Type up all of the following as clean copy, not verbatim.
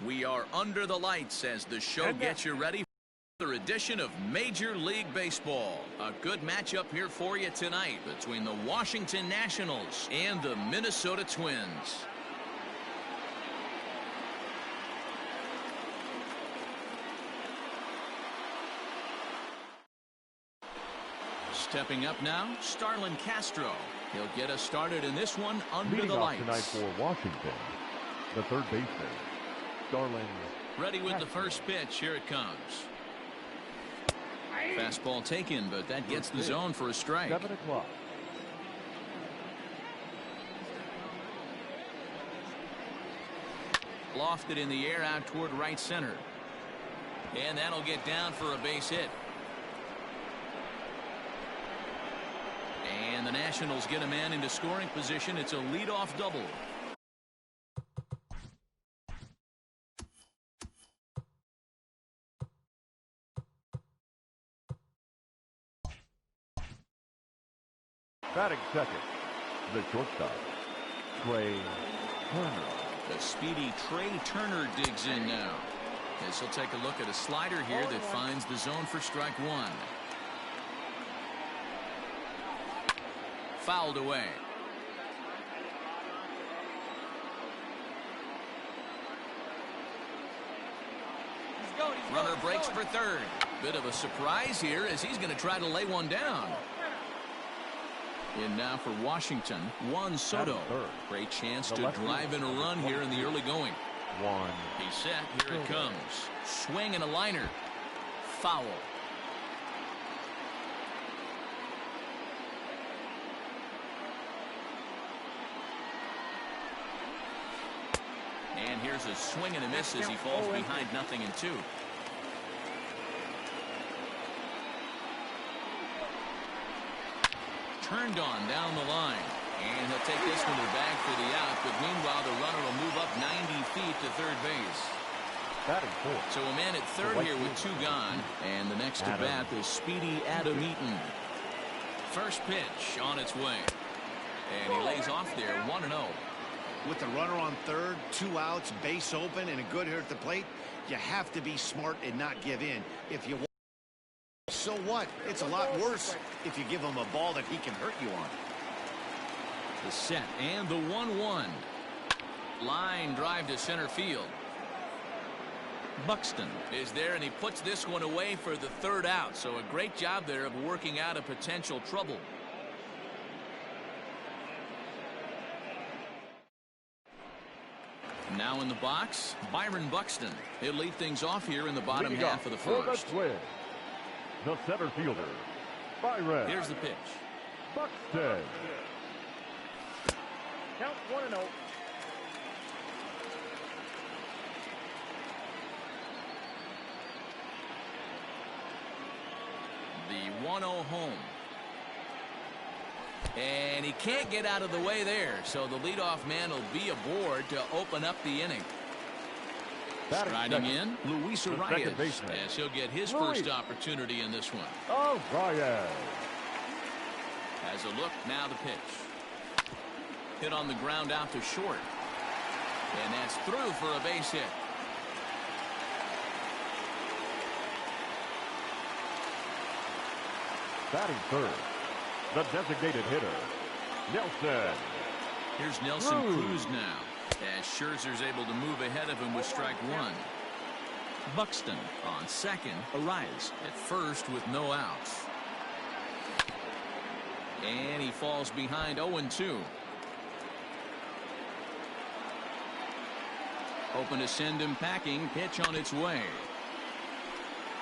We are under the lights as the show gets you ready for another edition of Major League Baseball. A good matchup here for you tonight between the Washington Nationals and the Minnesota Twins. Stepping up now, Starlin Castro. He'll get us started in this one under the lights. Tonight for Washington, the third baseman, Starlin. Ready with the first pitch. Here it comes. Fastball taken, but that gets the zone for a strike. 7 o'clock. Lofted in the air out toward right center. And that'll get down for a base hit. And the Nationals get a man into scoring position. It's a leadoff double. Batting second, the shortstop, Trey Turner. The speedy Trey Turner digs in now. As he'll take a look at a slider here that finds the zone for strike one. Fouled away. Runner breaks for third. Bit of a surprise here as he's going to try to lay one down. In now for Washington, Juan Soto. Great chance to drive in a run here in the early going. He's set. Here it comes. Swing and a liner. Foul. And here's a swing and a miss as he falls behind 0-2. Turned on down the line. And he'll take this one to the bag for the out. But meanwhile, the runner will move up 90 feet to third base. So a man at third here with two gone. And the next to bat is speedy Adam Eaton. First pitch on its way. And he lays off there 1-0. With the runner on third, 2 outs, base open, and a good hitter at the plate, you have to be smart and not give in. If you want, so what? It's a lot worse if you give him a ball that he can hurt you on. The set and the 1-1. Line drive to center field. Buxton is there, and he puts this one away for the third out. So a great job there of working out a potential trouble. Now in the box, Byron Buxton. He'll lead things off here in the bottom half of the first. The center fielder, Byron. Here's the pitch. Buxton. Count 1-0. The 1-0 home. And he can't get out of the way there, so the leadoff man will be aboard to open up the inning. Striding in, Luis Arias, as he'll get his first opportunity in this one. Arias. Has a look, now the pitch. Hit on the ground out to short. And that's through for a base hit. Batting third, the designated hitter, Nelson. Here's Nelson Cruz now, as Scherzer's able to move ahead of him with strike one. Buxton on second, Arias at first with no outs. And he falls behind 0-2. Open to send him packing. Pitch on its way.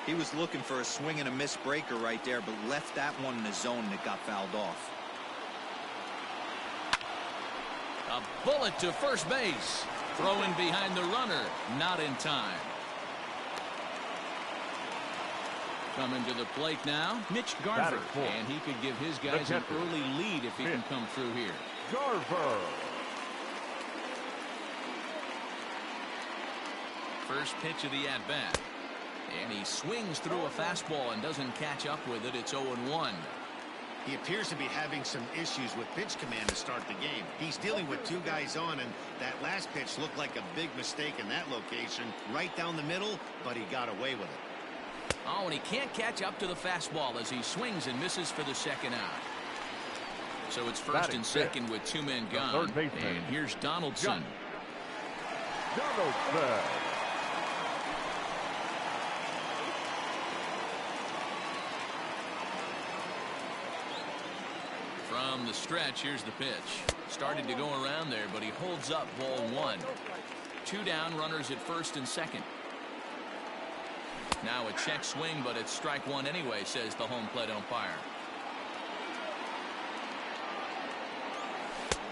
He was looking for a swing and a miss breaker right there, but left that one in the zone and it got fouled off. A bullet to first base. Throwing behind the runner. Not in time. Coming to the plate now, Mitch Garver. And he could give his guys an early lead if he can come through here. Garver. First pitch of the at-bat. And he swings through a fastball and doesn't catch up with it. It's 0-1. He appears to be having some issues with pitch command to start the game. He's dealing with two guys on, and that last pitch looked like a big mistake in that location, right down the middle, but he got away with it. Oh, and he can't catch up to the fastball as he swings and misses for the second out. So it's first and second with two men gone. And here's Donaldson. Donaldson. From the stretch, here's the pitch. Started to go around there, but he holds up ball one. Two down, runners at first and second. Now a check swing, but it's strike one anyway, says the home plate umpire.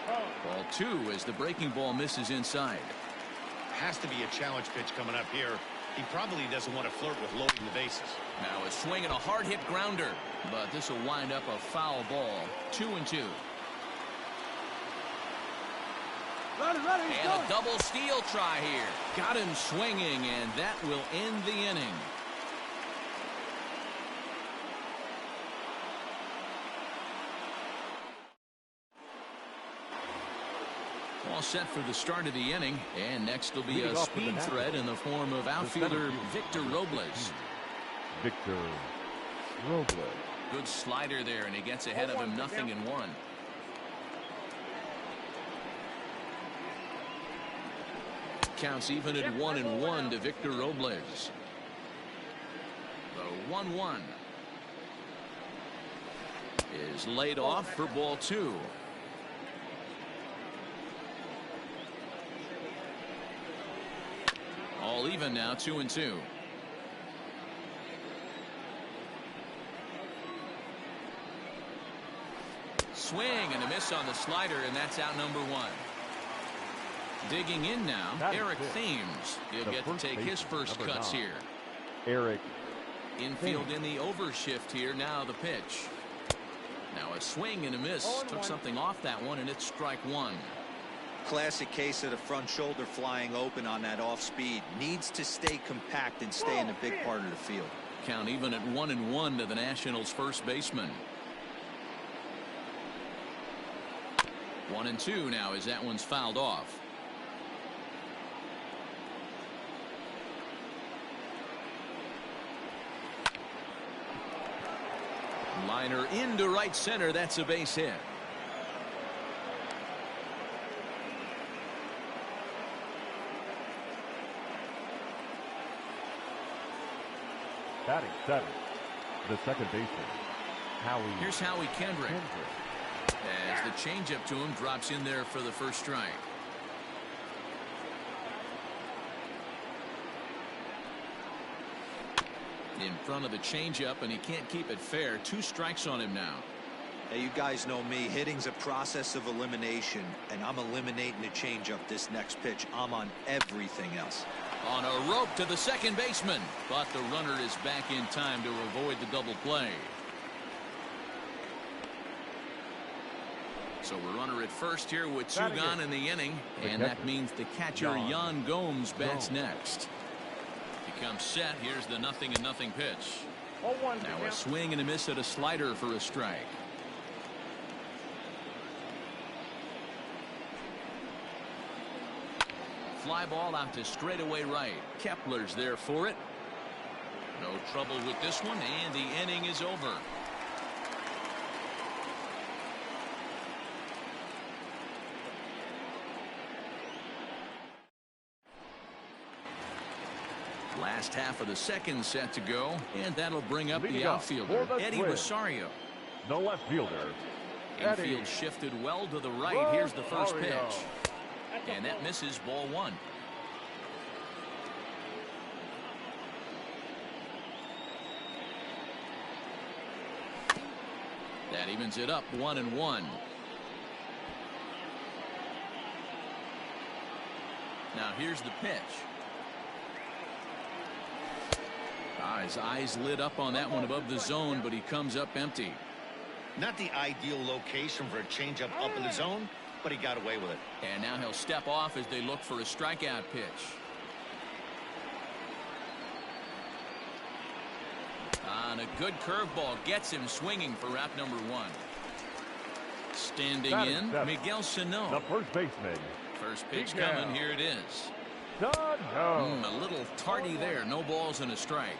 Ball two as the breaking ball misses inside. Has to be a challenge pitch coming up here. He probably doesn't want to flirt with loading the bases. Now a swing and a hard hit grounder, but this will wind up a foul ball. 2-2. And a double steal try here. Got him swinging, and that will end the inning. All set for the start of the inning, and next will be a speed threat in the form of outfielder Victor Robles. Victor Robles. Good slider there, and he gets ahead of him 0-1. Counts even at 1-1 to Victor Robles. The 1-1 is laid off for ball two. All even now, 2-2. Swing and a miss on the slider, and that's out number one. Digging in now, Eric Thames. He'll get to take his first cuts here. Eric. Infield in the overshift here. Now the pitch. Now a swing and a miss. Took something off that one, and it's strike one. Classic case of the front shoulder flying open on that off speed. Needs to stay compact and stay in the big part of the field. Count even at 1-1 to the Nationals' first baseman. 1-2 now as that one's fouled off. Liner into right center. That's a base hit. Batting seventh, the second baseman, Howie. Here's Howie Kendrick. As the changeup to him drops in there for the first strike. In front of the changeup, and he can't keep it fair. 2 strikes on him now. Hey, you guys know me. Hitting's a process of elimination, and I'm eliminating the changeup this next pitch. I'm on everything else. On a rope to the second baseman, but the runner is back in time to avoid the double play. So a runner at first here with 2 gone in the inning, and that means the catcher Yan Gomes bats next. He comes set. Here's the 0-0 pitch. Now a swing and a miss at a slider for a strike. Fly ball out to straightaway right. Kepler's there for it. No trouble with this one, and the inning is over. Last half of the second set to go, and that'll bring up the outfielder, Eddie Rosario. The left fielder, Infield shifted well to the right. Here's the first pitch. And that misses, ball one. That evens it up, 1-1. Now here's the pitch. His eyes lit up on that one above the zone, but he comes up empty. Not the ideal location for a changeup up in the zone, but he got away with it. And now he'll step off as they look for a strikeout pitch. And a good curveball gets him swinging for out number 1. Standing in, Miguel Sano. The first baseman. First pitch coming. Here it is. A A little tardy there. No balls and a strike.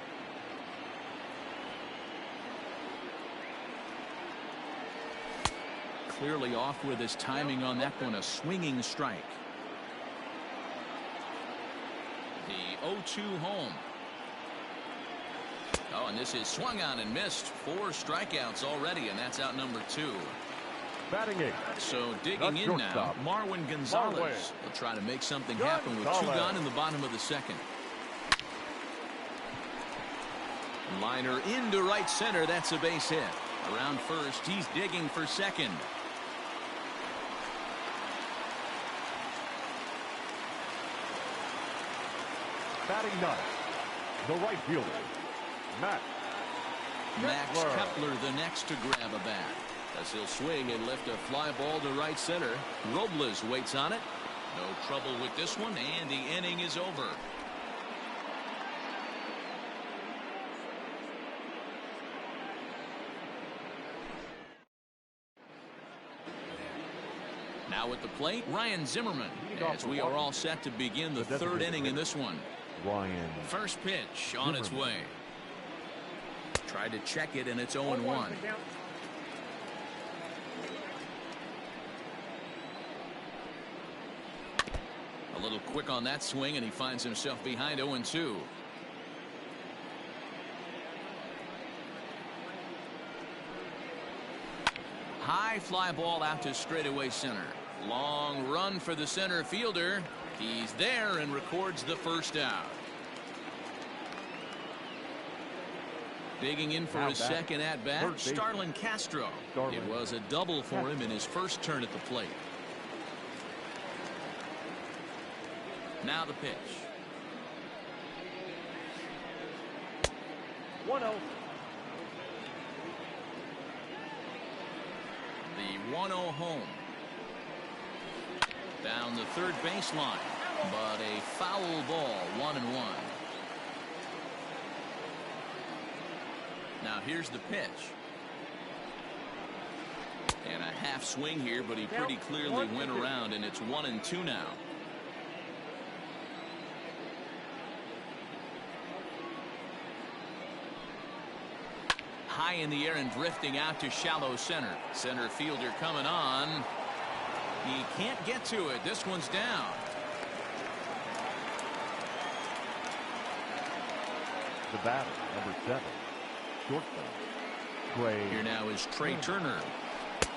Clearly off with his timing on that one. A swinging strike. The 0-2 home. Oh, and this is swung on and missed. 4 strikeouts already, and that's out number 2. Batting 8. So digging in now, Marwin Gonzalez will try to make something happen with 2 gone in the bottom of the 2nd. Liner into right center. That's a base hit. Around first, he's digging for 2nd. Batting 9. The right fielder, Max Kepler the next to grab a bat. As he'll swing and lift a fly ball to right center. Robles waits on it. No trouble with this one, and the inning is over. Now at the plate, Ryan Zimmerman, as we are all set to begin the 3rd inning in this one. First pitch on its way. Tried to check it, and it's 0-1. A little quick on that swing, and he finds himself behind 0-2. High fly ball out to straightaway center. Long run for the center fielder. He's there and records the first out. Digging in for his second at bat, Starlin Castro. It was a double for him in his first turn at the plate. Now the pitch. 1-0. The 1-0 home. Down the third baseline, but a foul ball, 1-1. Now here's the pitch. And a half swing here, but he pretty clearly went around, and it's 1-2 now. High in the air and drifting out to shallow center. Center fielder coming on. He can't get to it. This one's down. The batter, number 7, shortstop, Trey. Here now is Trey Turner.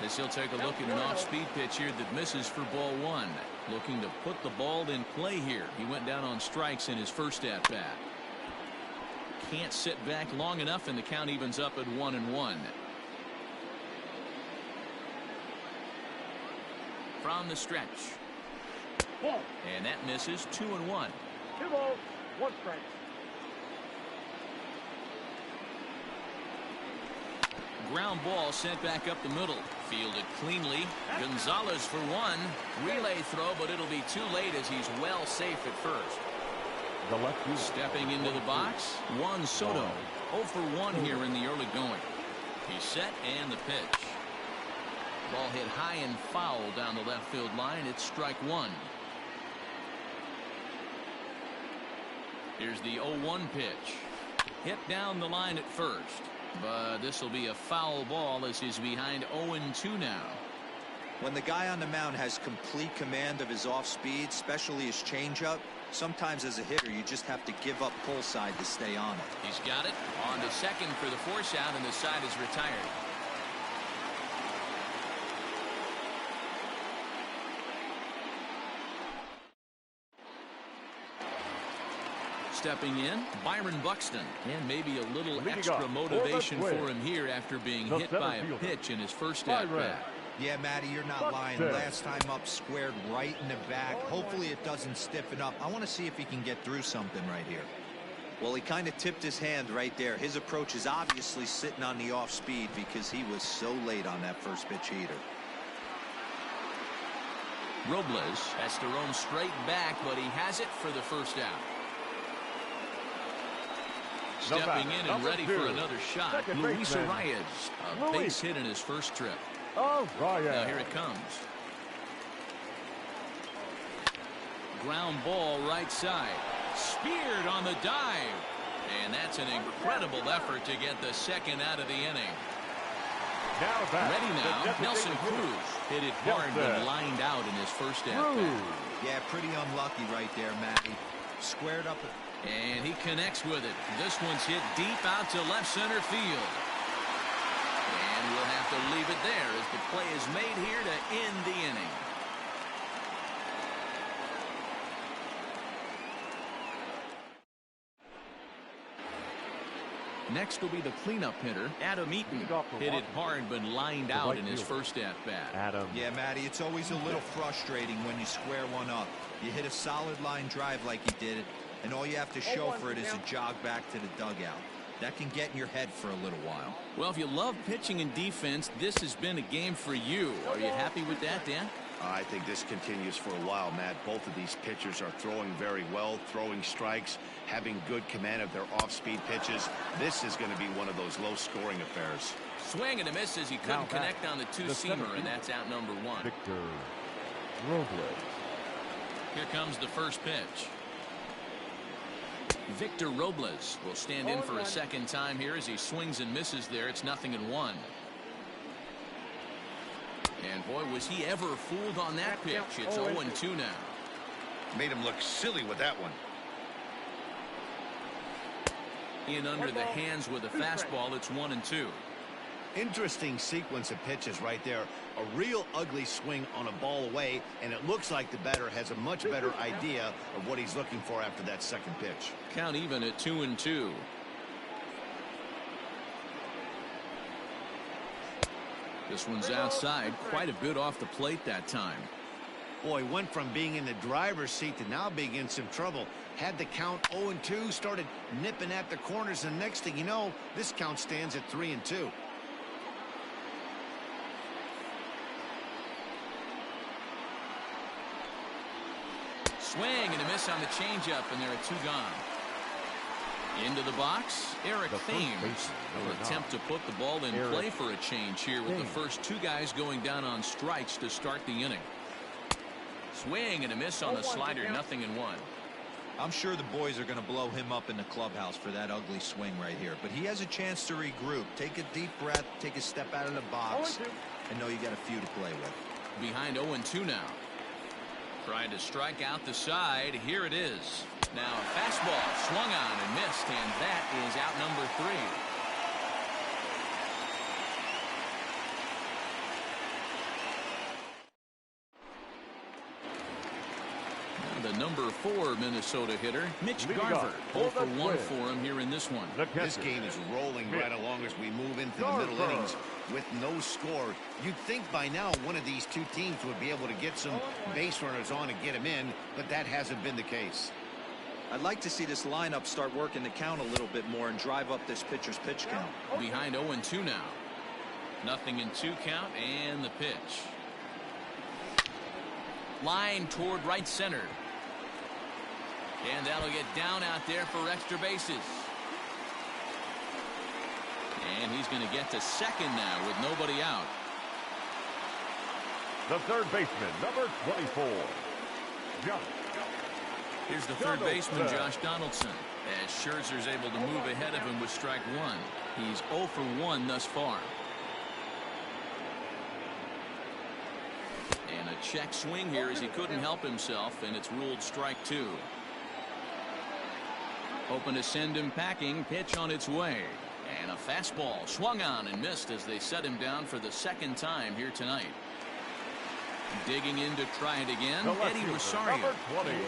As he'll take a look at an off-speed pitch here that misses for ball 1. Looking to put the ball in play here. He went down on strikes in his first at-bat. Can't sit back long enough, and the count evens up at 1-1. From the stretch. And that misses. 2-1. 2 balls, 1 strike. Ground ball sent back up the middle. Fielded cleanly. Gonzalez for 1. Relay throw, but it'll be too late as he's well safe at first. The left fielder. Stepping into the box, Juan Soto. 0 for 1 here in the early going. He's set, and the pitch. Ball hit high and foul down the left field line. It's strike 1. Here's the 0-1 pitch. Hit down the line at first. But this will be a foul ball as he's behind 0-2 now. When the guy on the mound has complete command of his off speed, especially his changeup, sometimes as a hitter you just have to give up pull side to stay on it. He's got it on to second for the force out, and the side is retired. Stepping in, Byron Buxton, and maybe a little extra motivation for him here after being hit by a pitch in his first at-bat. Yeah, Matty, you're not lying. Last time up, squared right in the back. Hopefully it doesn't stiffen up. I want to see if he can get through something right here. Well, he kind of tipped his hand right there. His approach is obviously sitting on the off speed because he was so late on that first pitch heater. Robles has to roam straight back, but he has it for the first out. stepping in and ready for another shot. Luis Arias, a base hit in his first trip. Now here it comes. Ground ball right side. Speared on the dive. And that's an incredible effort to get the second out of the inning. Ready now, Nelson Cruz hit it hard but lined out in his first at-bat. Yeah, pretty unlucky right there, Matty. Squared up. And he connects with it. This one's hit deep out to left center field. And we'll have to leave it there as the play is made here to end the inning. Next will be the cleanup hitter, Adam Eaton. Hit it hard but lined out in his first at-bat. Yeah, Matty, it's always a little frustrating when you square one up. You hit a solid line drive like he did, and all you have to show for it is a jog back to the dugout. That can get in your head for a little while. Well, if you love pitching and defense, this has been a game for you. Are you happy with that, Dan? I think this continues for a while, Matt. Both of these pitchers are throwing very well, throwing strikes, having good command of their off-speed pitches. This is going to be one of those low-scoring affairs. Swing and a miss as he couldn't connect on the two-seamer, and that's out number one. Victor Robles. Here comes the first pitch. Victor Robles will stand in for a second time here as he swings and misses there. It's 0-1. And boy, was he ever fooled on that pitch. It's 0-2 now. Made him look silly with that one. In under the hands with a fastball. It's 1-2. Interesting sequence of pitches right there. A real ugly swing on a ball away, and it looks like the batter has a much better idea of what he's looking for after that second pitch. Count even at 2-2. This one's outside, quite a bit off the plate that time. Boy, went from being in the driver's seat to now being in some trouble. Had the count 0-2, started nipping at the corners, and next thing you know, this count stands at 3-2. Swing and a miss on the changeup, and there are two gone. Into the box, Eric Thames will attempt to put the ball in play for a change here with the first two guys going down on strikes to start the inning. Swing and a miss on the slider, 0-1. I'm sure the boys are going to blow him up in the clubhouse for that ugly swing right here, but he has a chance to regroup. Take a deep breath, take a step out of the box, and know you got a few to play with. Behind 0-2 now. Trying to strike out the side. Here it is. Now a fastball swung on and missed, and that is out number 3. Now the number 4 Minnesota hitter, Mitch Garver. 0 for 1 for him here in this one. This game is rolling right along as we move into the middle innings with no score. You'd think by now one of these two teams would be able to get some base runners on and get them in, but that hasn't been the case. I'd like to see this lineup start working the count a little bit more and drive up this pitcher's pitch count. Behind 0-2 now. 0-2 count and the pitch. Line toward right center. And that'll get down out there for extra bases. And he's going to get to second now with nobody out. The third baseman, number 24. Josh. Here's the third baseman, Josh Donaldson, as Scherzer's able to move ahead of him with strike 1. He's 0 for 1 thus far. And a check swing here as he couldn't help himself, and it's ruled strike 2. Hoping to send him packing. Pitch on its way. And a fastball swung on and missed as they set him down for the second time here tonight. Digging in to try it again, Eddie Rosario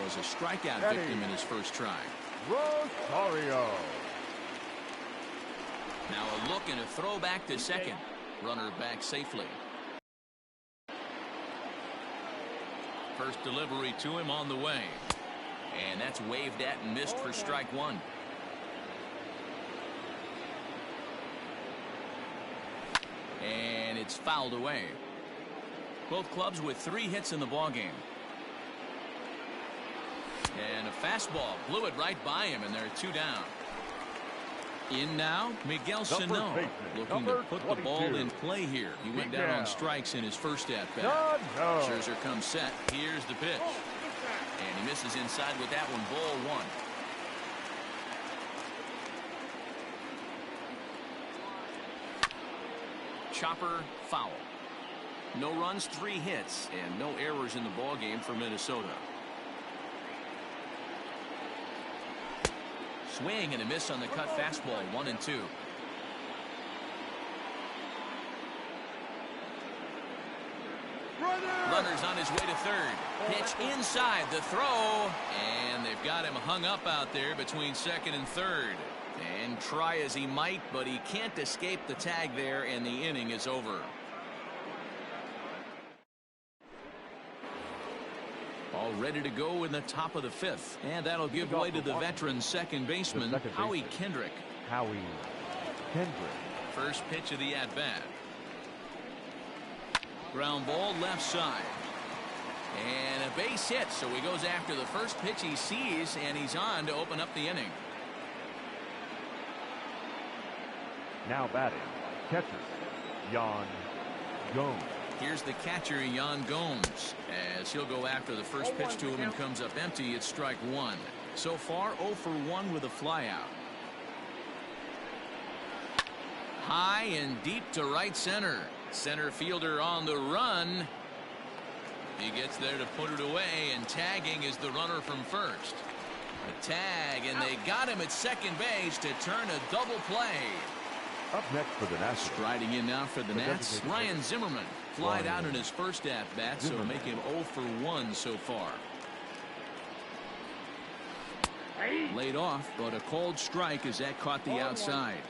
was a strikeout victim in his first try. Rosario. Now a look and a throw back to second. Runner back safely. First delivery to him on the way. And that's waved at and missed for strike 1. And it's fouled away. Both clubs with 3 hits in the ballgame. And a fastball blew it right by him, and there are 2 down. In now, Miguel Sano, looking to put the ball in play here. He went down on strikes in his first at-bat. Scherzer comes set. Here's the pitch. And he misses inside with that one. Ball one. Chopper foul. No runs, 3 hits, and no errors in the ball game for Minnesota. Swing and a miss on the cut fastball. 1-2. Runner's on his way to third. Pitch inside the throw, and they've got him hung up out there between second and third. And try as he might, but he can't escape the tag there, and the inning is over. All ready to go in the top of the 5th, and that'll give way to the veteran second baseman, Howie Kendrick. First pitch of the at-bat. Ground ball left side. And a base hit, so he goes after the first pitch he sees, and he's on to open up the inning. Now batting, catcher, Yan Gomes. Here's the catcher, Yan Gomes, as he'll go after the first pitch to him and comes up empty. It's strike one. So far, 0 for 1 with a flyout. High and deep to right center. Center fielder on the run. He gets there to put it away, and tagging is the runner from first. A tag, and they got him at second base to turn a double play. Up next for the Nats. Striding in now for the Nats, Ryan Zimmerman. Flied out in his first at-bat, so make him 0 for 1 so far. Laid off, but a called strike as that caught the outside.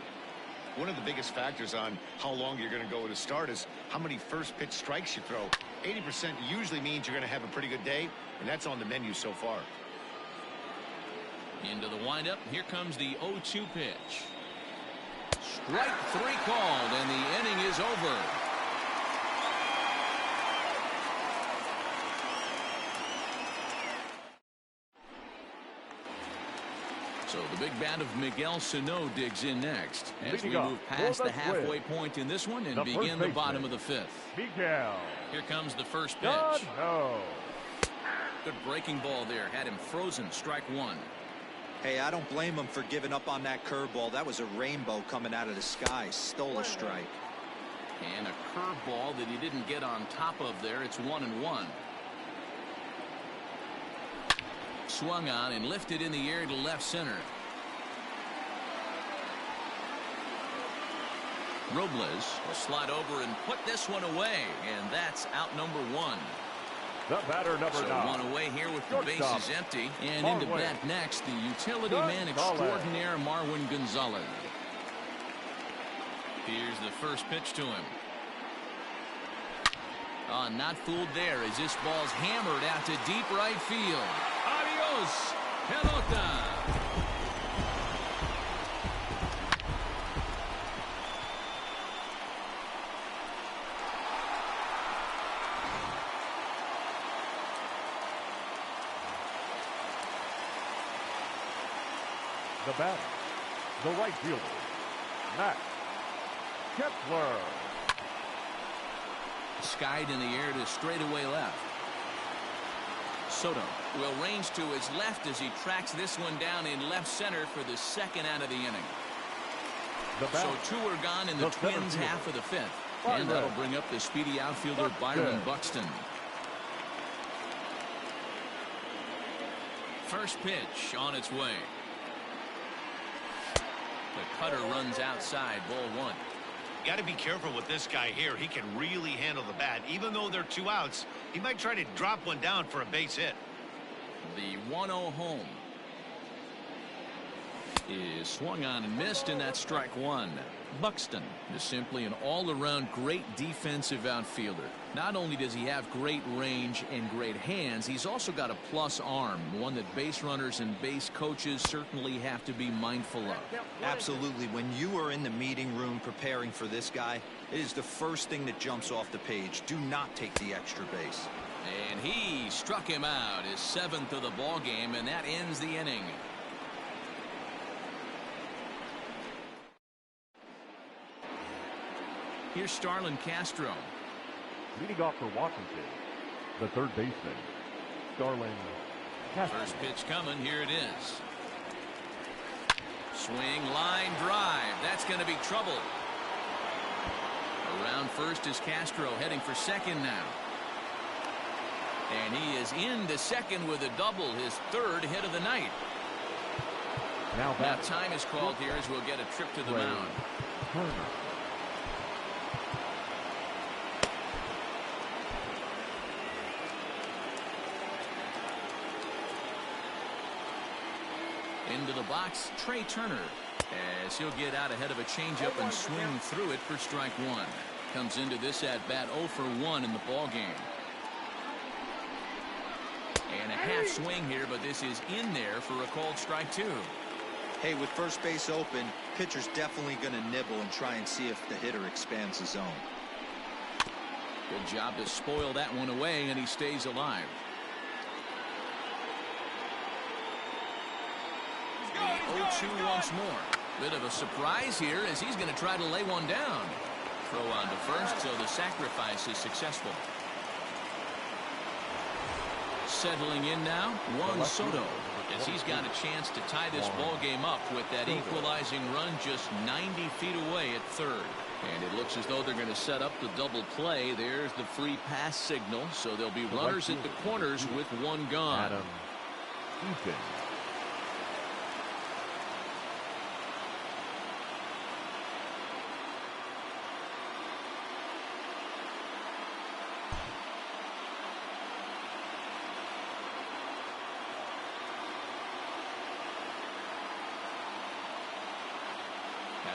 One of the biggest factors on how long you're going to go to start is how many first pitch strikes you throw. 80% usually means you're going to have a pretty good day, and that's on the menu so far. Into the windup. Here comes the 0-2 pitch. Strike 3 called, and the inning is over. So the big bat of Miguel Sano digs in next as we move past the halfway point in this one and begin the bottom of the 5th. Here comes the first pitch. Good breaking ball there. Had him frozen. Strike 1. Hey, I don't blame him for giving up on that curveball. That was a rainbow coming out of the sky. Stole a strike. And a curveball that he didn't get on top of there. It's 1-1. Swung on and lifted in the air to left center. Robles will slide over and put this one away, and that's out number 1. The batter number 9. One away here with the bases empty, and into bat next, the utility man extraordinaire Marwin Gonzalez. Here's the first pitch to him. Not fooled there as this ball's hammered out to deep right field. Adios, pelota. The batter, the right fielder, Matt Kepler. Skied in the air to straightaway left. Soto will range to his left as he tracks this one down in left center for the second out of the inning. So 2 are gone in the Twins' half of the 5th. And that'll bring up the speedy outfielder Byron Buxton. First pitch on its way. The cutter runs outside, ball 1. Got to be careful with this guy here. He can really handle the bat. Even though they're 2 outs, he might try to drop one down for a base hit. The 1-0 home is swung on and missed, and that's strike 1. Buxton is simply an all-around great defensive outfielder. Not only does he have great range and great hands, he's also got a plus arm, one that base runners and base coaches certainly have to be mindful of. Absolutely. When you are in the meeting room preparing for this guy, it is the first thing that jumps off the page. Do not take the extra base. And he struck him out, his 7th of the ball game, and that ends the inning. Here's Starlin Castro. Leading off for Washington, the third baseman, Starlin Castro. First pitch coming. Here it is. Swing, line drive. That's going to be trouble. Around first is Castro, heading for second now. And he is into second with a double, his third hit of the night. Now time is called here as we'll get a trip to the mound. Into the box, Trey Turner, as he'll get out ahead of a changeup and swing through it for strike one. Comes into this at bat 0 for 1 in the ball game. And a half swing here, but this is in there for a called strike two. Hey, with first base open, pitcher's definitely going to nibble and try and see if the hitter expands the zone. Good job to spoil that one away, and he stays alive. The 0-2 once more. Bit of a surprise here as he's going to try to lay one down. Throw on to first, so the sacrifice is successful. Settling in now, Juan Soto, as he's got a chance to tie this ball game up with that equalizing run just 90 feet away at third. And it looks as though they're going to set up the double play. There's the free pass signal, so there'll be runners at the corners with one gone.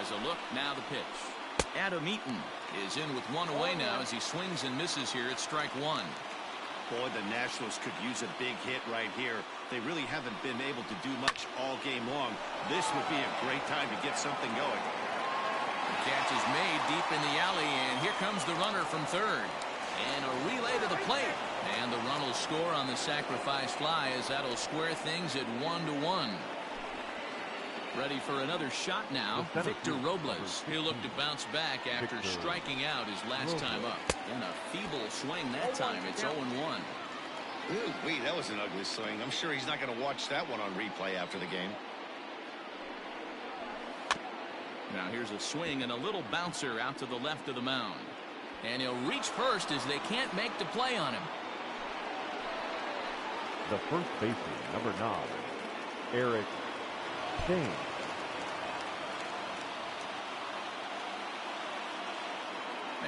As a look, now the pitch. Adam Eaton is in with one away now as he swings and misses here at strike one. Boy, the Nationals could use a big hit right here. They really haven't been able to do much all game long. This would be a great time to get something going. The catch is made deep in the alley, and here comes the runner from third. And a relay to the plate. And the run will score on the sacrifice fly as that'll square things at 1-1. Ready for another shot now, Victor Robles. He'll look to bounce back after striking out his last time up. And a feeble swing that time. It's 0-1. Ooh, that was an ugly swing. I'm sure he's not going to watch that one on replay after the game. Now here's a swing and a little bouncer out to the left of the mound. And he'll reach first as they can't make the play on him. The first baseman, number 9, Eric Thames.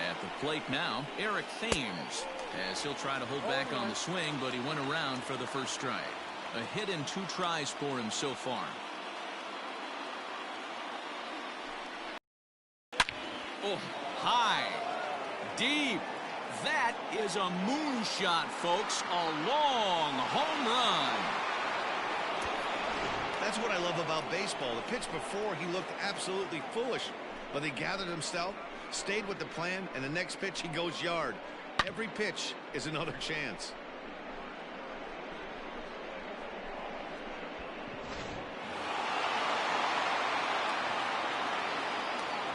At the plate now, Eric Thames, as he'll try to hold back on the swing, but he went around for the first strike. A hit in 2 tries for him so far. Oh, high, deep. That is a moonshot, folks. A long home run. That's what I love about baseball. The pitch before, he looked absolutely foolish, but he gathered himself, stayed with the plan, and the next pitch he goes yard. Every pitch is another chance.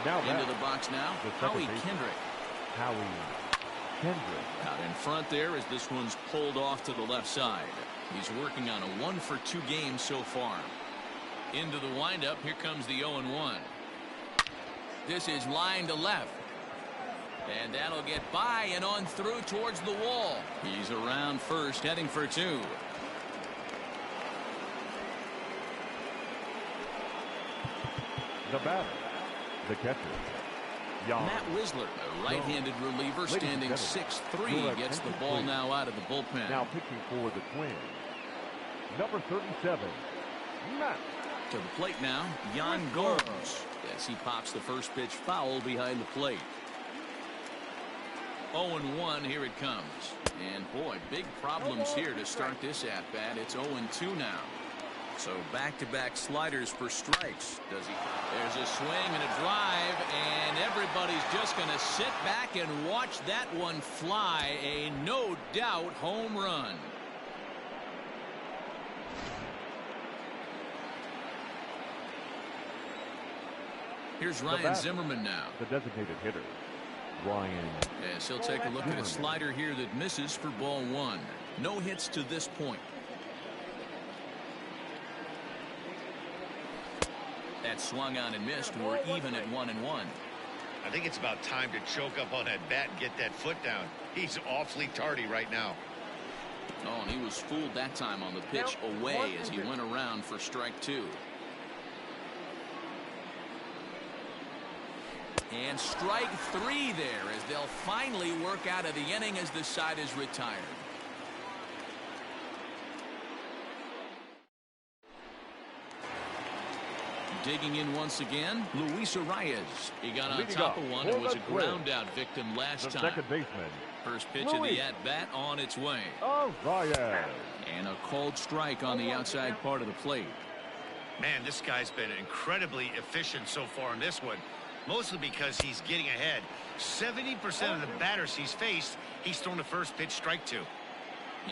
Now into the box now, Howie Kendrick. Out in front there as this one's pulled off to the left side. He's working on a 1-for-2 game so far. Into the windup, here comes the 0-1. This is line to left. And that'll get by and on through towards the wall. He's around first, heading for 2. The batter, the catcher, Matt Wisler, a right-handed reliever, standing 6'3", gets the ball now out of the bullpen. Now pitching for the Twins, number 37, Matt. To the plate now, Yan Gomes, as he pops the first pitch foul behind the plate. 0-1, here it comes. And boy, big problems here to start this at-bat. It's 0-2 now. So back-to-back sliders for strikes. Does he? There's a swing and a drive, and everybody's just going to sit back and watch that one fly. A no-doubt home run. Here's Ryan Zimmerman now. The designated hitter, Ryan. Yes, he'll take a look at a slider here that misses for ball one. No hits to this point. That swung on and missed. We're even at 1-1. I think it's about time to choke up on that bat and get that foot down. He's awfully tardy right now. Oh, and he was fooled that time on the pitch away as he went around for strike two. And strike three there as they'll finally work out of the inning as the side is retired. Digging in once again, Luis Arias. He got on top of one and was a ground out victim last time. Second baseman. First pitch of the at-bat on its way. Arias. And a called strike on the outside part of the plate. Man, this guy's been incredibly efficient so far in this one. Mostly because he's getting ahead. 70% of the batters he's faced, he's thrown the first pitch strike to.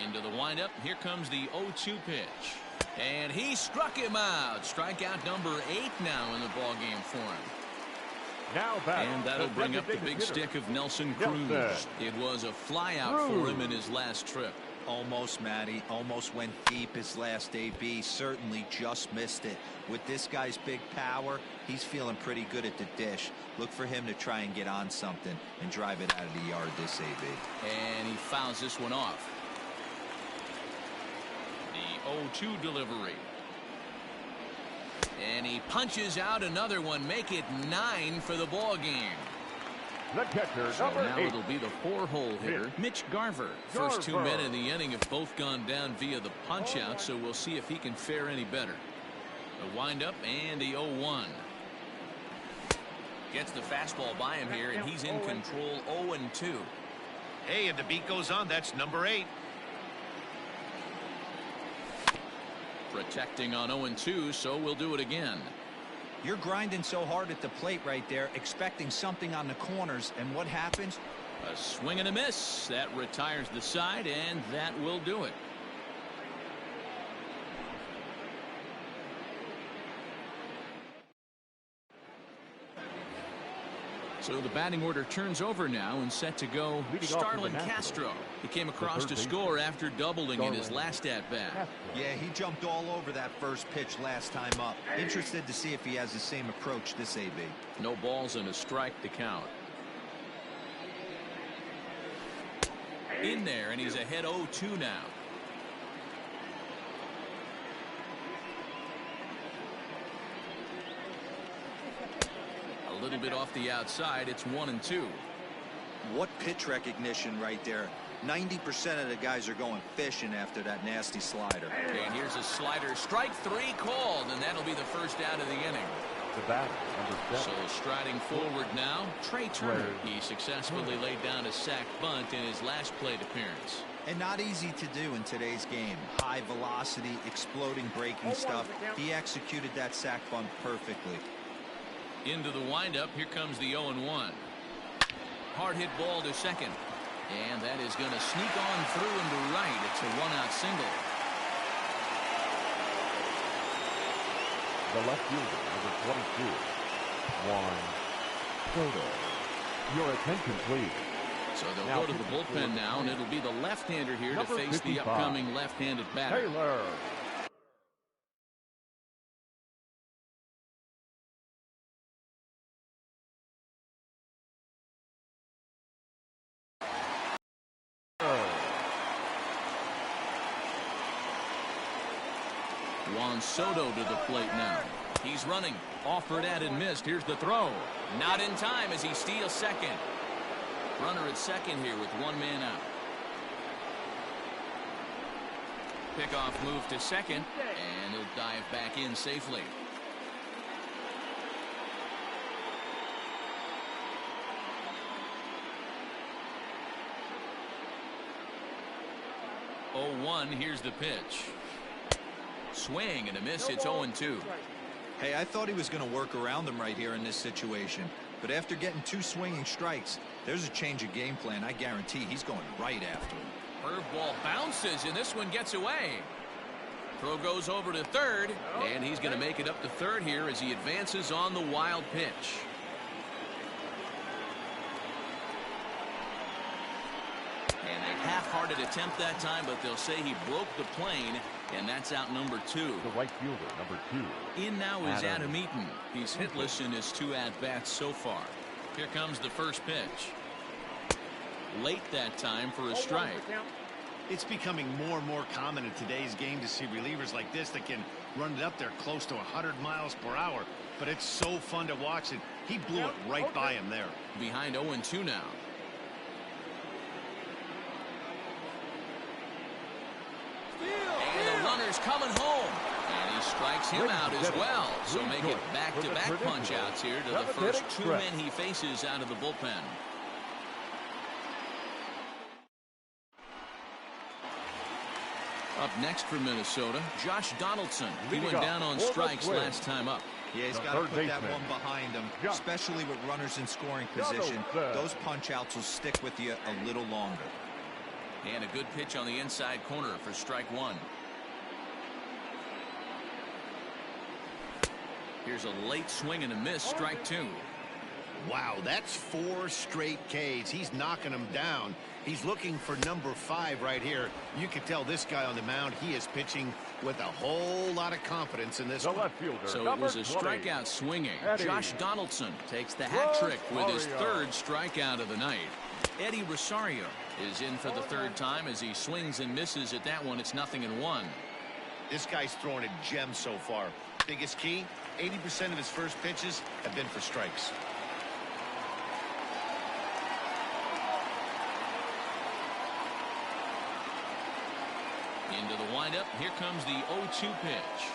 Into the windup. Here comes the 0-2 pitch. And he struck him out. Strikeout number 8 now in the ballgame for him. And that'll bring up the big stick of Nelson Cruz. It was a flyout for him in his last trip. Almost, Matty. Almost went deep his last AB. Certainly just missed it. With this guy's big power, he's feeling pretty good at the dish. Look for him to try and get on something and drive it out of the yard this AB. And he fouls this one off. The 0-2 delivery. And he punches out another one. Make it 9 for the ball game. The catcher, so now 8. It'll be the 4-hole hitter, Mitch Garver. First two men in the inning have both gone down via the punch out, so we'll see if he can fare any better. The windup and the 0-1. Gets the fastball by him here, and he's in control. 0-2. Hey, if the beat goes on, that's number 8. Protecting on 0-2, so we'll do it again. You're grinding so hard at the plate right there, expecting something on the corners, and what happens? A swing and a miss. That retires the side, and that will do it. So the batting order turns over now and set to go Starlin Castro. He came across to score after doubling in his last at-bat. Yeah, he jumped all over that first pitch last time up. Interested to see if he has the same approach this AB. No balls and a strike to count. In there, and he's ahead 0-2 now. A little bit off the outside. It's 1-2. What pitch recognition right there. 90% of the guys are going fishing after that nasty slider. And here's a slider. Strike 3 called, and that'll be the first out of the inning. The batter, number 7. So striding forward now, Trey Turner. He successfully laid down a sac bunt in his last plate appearance. And not easy to do in today's game. High velocity, exploding breaking stuff. He executed that sac bunt perfectly. Into the windup. Here comes the 0-1. Hard hit ball to second. And that is going to sneak on through into right. It's a 1-out single. The left fielder, number 22, Juan Soto. Your attention, please. So they'll go to the bullpen now, and it'll be the left-hander here to face 55. The upcoming left-handed batter. Taylor. Juan Soto to the plate now. He's running. Offered at and missed. Here's the throw. Not in time as he steals second. Runner at second here with one man out. Pickoff move to second, and he'll dive back in safely. Oh, 1. Here's the pitch. Swing and a miss. It's 0-2. Hey, I thought he was going to work around him right here in this situation. But after getting 2 swinging strikes, there's a change of game plan. I guarantee he's going right after him. Curveball bounces, and this one gets away. Throw goes over to third, and he's going to make it up to third here as he advances on the wild pitch. half-hearted attempt that time, but they'll say he broke the plane, and that's out number 2. The right fielder, number 2. In now is Adam Eaton. He's hitless in his 2 at-bats so far. Here comes the first pitch. Late that time for a strike. It's becoming more and more common in today's game to see relievers like this that can run it up there close to 100 miles per hour. But it's so fun to watch it. He blew it right by him there. Behind 0-2 now. And the runner's coming home. And he strikes him out as well. So make it back-to-back punch-outs here to the first 2 men he faces out of the bullpen. Up next for Minnesota, Josh Donaldson. He went down on strikes last time up. Yeah, he's got to put that one behind him, especially with runners in scoring position. Those punch-outs will stick with you a little longer. And a good pitch on the inside corner for strike 1. Here's a late swing and a miss, strike 2. Wow, that's 4 straight Ks. He's knocking them down. He's looking for number 5 right here. You can tell this guy on the mound, he is pitching with a whole lot of confidence in this one. So it was a strikeout swinging. Josh Donaldson takes the hat trick with his 3rd strikeout of the night. Eddie Rosario is in for the 3rd time as he swings and misses at that one. It's 0-1. This guy's throwing a gem so far. Biggest key, 80% of his first pitches have been for strikes. Into the windup. Here comes the 0-2 pitch.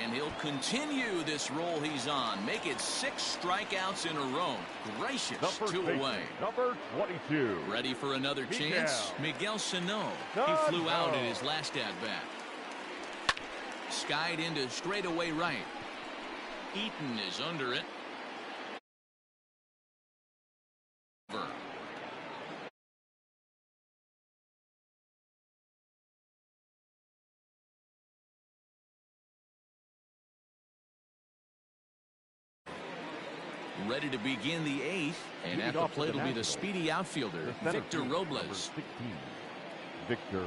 And he'll continue this roll he's on. Make it 6 strikeouts in a row. Gracious, 2 away. Number 22. Ready for another chance? Miguel Sano. He flew out in his last at-bat. Skied into straightaway right. Eaton is under it. Ready to begin the 8th, and at the plate will be the speedy outfielder, Victor Robles. Victor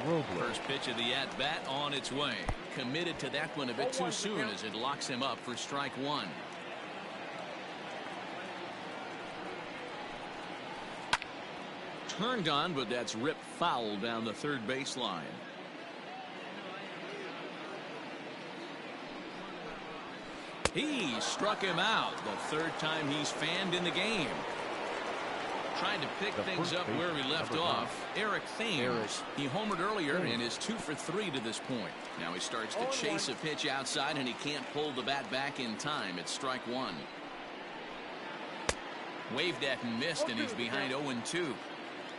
Robles. First pitch of the at-bat on its way. Committed to that one a bit too soon as it locks him up for strike 1. Turned on, but that's ripped foul down the 3rd baseline. He struck him out the 3rd time he's fanned in the game. Trying to pick things up where we left off. Eric Thames. He homered earlier and is 2 for 3 to this point. Now he starts to chase a pitch outside and he can't pull the bat back in time. It's strike 1. Waved at and missed, and he's behind 0-2.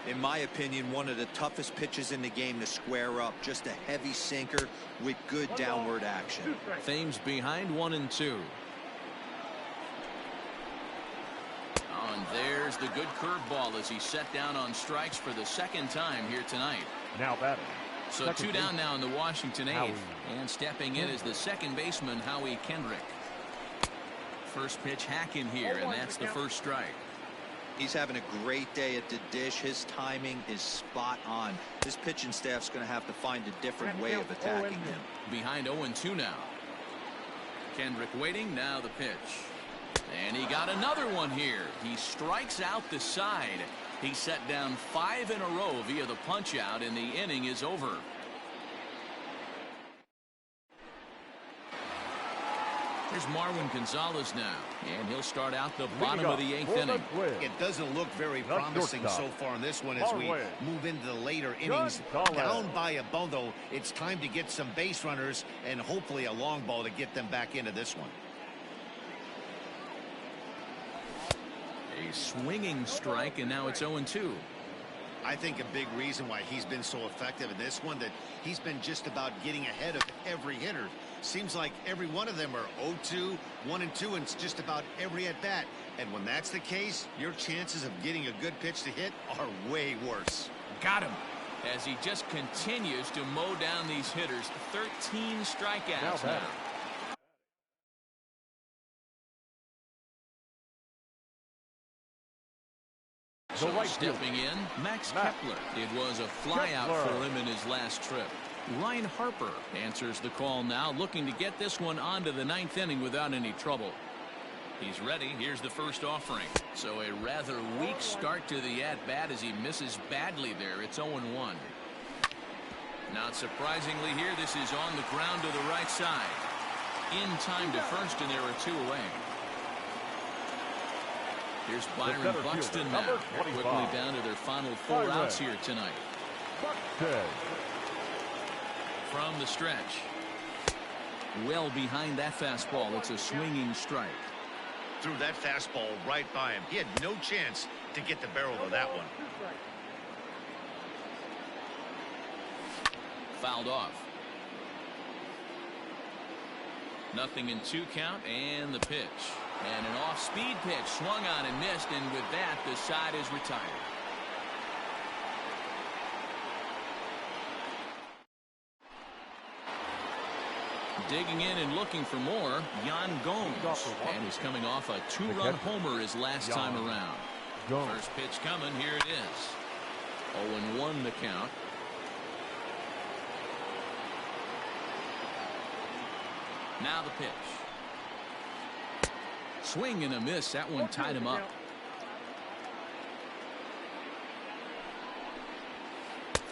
In my opinion, one of the toughest pitches in the game to square up. Just a heavy sinker with good downward action. Thames behind 1-2. And there's the good curveball as he set down on strikes for the 2nd time here tonight. Now batting. So 2 down now in the Washington 8th. And stepping in is the 2nd baseman, Howie Kendrick. First pitch hack in here, and that's the first strike. He's having a great day at the dish. His timing is spot on. This pitching staff's going to have to find a different way of attacking him. Behind 0-2 now. Kendrick waiting. Now the pitch. And he got another one here. He strikes out the side. He set down 5 in a row via the punch out, and the inning is over. Here's Marwin Gonzalez now, and he'll start out the bottom of the 8th inning. It doesn't look very promising so far in this one as we move into the later innings. Down by a bundle, it's time to get some base runners and hopefully a long ball to get them back into this one. A swinging strike, and now it's 0-2. I think a big reason why he's been so effective in this one, that he's been just about getting ahead of every hitter. Seems like every one of them are 0-2, 1-2, and it's just about every at-bat. And when that's the case, your chances of getting a good pitch to hit are way worse. Got him. As he just continues to mow down these hitters. 13 strikeouts now. The right stepping in, Max Kepler. It was a flyout for him in his last trip. Ryan Harper answers the call now, looking to get this one onto the 9th inning without any trouble. He's ready. Here's the first offering. So a rather weak start to the at-bat as he misses badly there. It's 0-1. Not surprisingly here, this is on the ground to the right side. In time to first, and there are 2 away. Here's Byron Buxton now. Quickly down to their final 4 outs here tonight. From the stretch. Well behind that fastball. It's a swinging strike. Threw that fastball right by him. He had no chance to get the barrel of that one. Fouled off. 0-2 count, and the pitch. And an off-speed pitch swung on and missed, and with that, the side is retired. Digging in and looking for more, Yan Gomes. And he's coming off a 2-run homer his last time around. First pitch coming, here it is. 0-1 the count. Now the pitch. Swing and a miss. That one tied him up.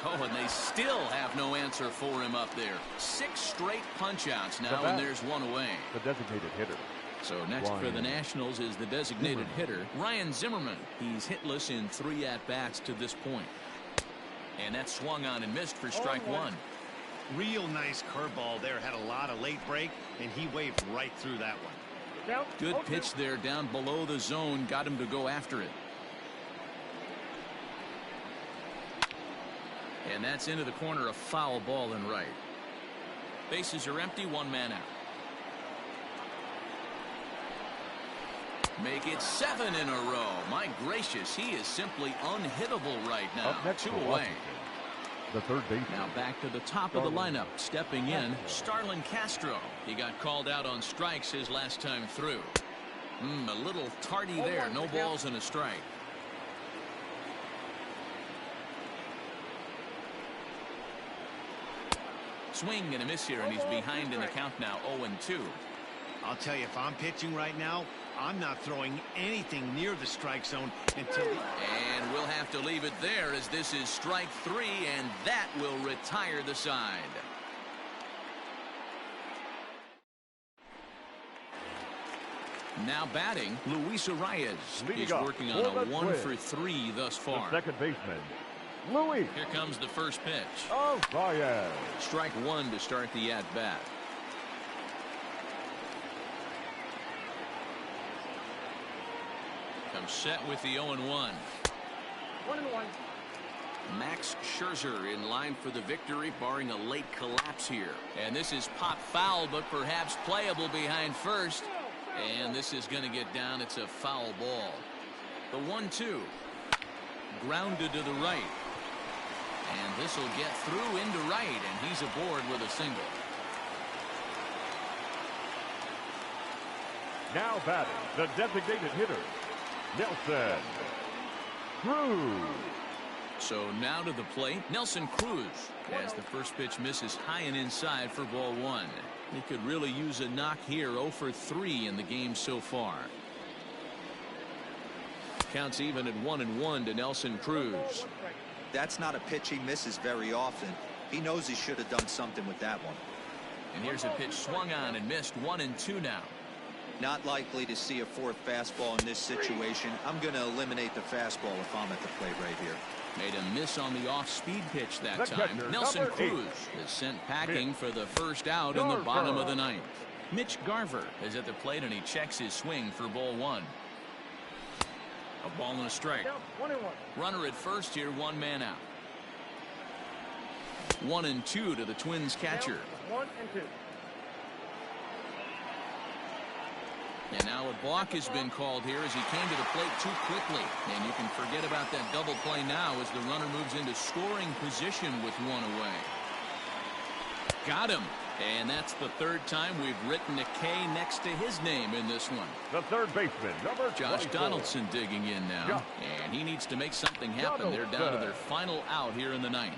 Oh, and they still have no answer for him up there. 6 straight punch-outs now, and there's 1 away. The designated hitter. So next for the Nationals is the designated hitter, Ryan Zimmerman. He's hitless in 3 at-bats to this point. And that swung on and missed for strike 1. Real nice curveball there. Had a lot of late break, and he waved right through that one. Good pitch there down below the zone. Got him to go after it. And that's into the corner, a foul ball and right. Bases are empty, 1 man out. Make it 7 in a row. My gracious, he is simply unhittable right now. Up next 2 for away. Washington, the third baseman. Now back to the top of the lineup. Stepping in, Starlin Castro. He got called out on strikes his last time through. A little tardy there. No balls and a strike. Swing and a miss here, and he's behind in the count now, 0-2. I'll tell you, if I'm pitching right now, I'm not throwing anything near the strike zone until the... And we'll have to leave it there, as this is strike 3, and that will retire the side. Now batting, Luis Arias. He's working on a 1-for-3 thus far. The second baseman, Louis. Here comes the first pitch. Oh, Arias. Strike 1 to start the at-bat. Comes set with the 0-1. 1-1. Max Scherzer in line for the victory, barring a late collapse here. And this is pop foul, but perhaps playable behind first. And this is going to get down. It's a foul ball. The 1-2. Grounded to the right. And this will get through into right, and he's aboard with a single. Now batting, the designated hitter, Nelson Cruz. So now to the plate, Nelson Cruz, as the first pitch misses high and inside for ball 1. He could really use a knock here. 0-for-3 in the game so far. Counts even at 1-1 to Nelson Cruz. That's not a pitch he misses very often. He knows he should have done something with that one. And here's a pitch swung on and missed. 1-2 now. Not likely to see a 4th fastball in this situation. I'm going to eliminate the fastball if I'm at the plate right here. Made a miss on the off-speed pitch that time. Nelson Cruz is sent packing for the first out in the bottom of the 9th. Mitch Garver is at the plate, and he checks his swing for ball 1. A ball and a strike. 1-1. Runner at first here, 1 man out. 1-2 to the Twins catcher. 1-2. And now a balk has been called here as he came to the plate too quickly. And you can forget about that double play now as the runner moves into scoring position with 1 away. Got him. And that's the third time we've written a K next to his name in this one. The third baseman, number Josh 24. Donaldson digging in now. And he needs to make something happen. They're down to their final out here in the ninth.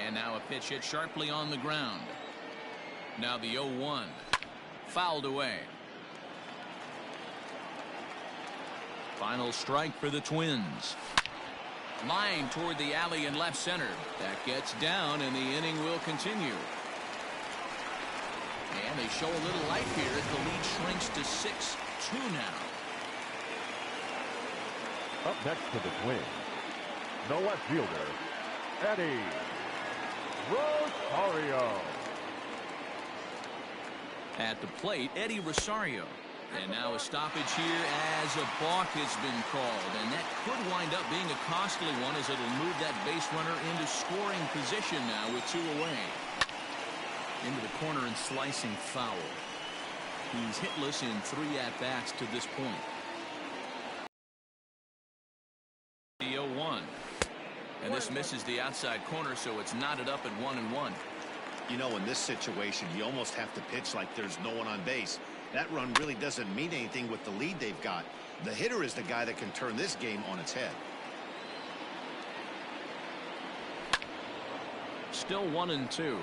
And now a pitch hit sharply on the ground. Now the 0-1. Fouled away. Final strike for the Twins. Line toward the alley in left center. That gets down, and the inning will continue. And they show a little life here as the lead shrinks to 6-2 now. Up next to the Twins, the left fielder, Eddie Rosario. At the plate, Eddie Rosario. And now a stoppage here as a balk has been called. And that could wind up being a costly one as it'll move that base runner into scoring position now with 2 away. Into the corner and slicing foul. He's hitless in 3 at-bats to this point. The 0-1. And this misses the outside corner, so it's knotted up at 1-1. You know, in this situation, you almost have to pitch like there's no one on base. That run really doesn't mean anything with the lead they've got. The hitter is the guy that can turn this game on its head. Still 1-2.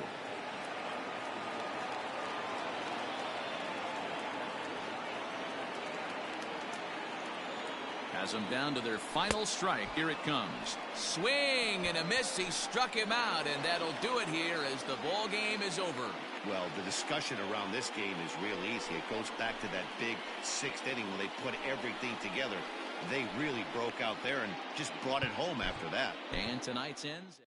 Has them down to their final strike. Here it comes. Swing and a miss. He struck him out, and that'll do it here as the ball game is over. Well, the discussion around this game is real easy. It goes back to that big 6th inning when they put everything together. They really broke out there and just brought it home after that. And tonight's ends.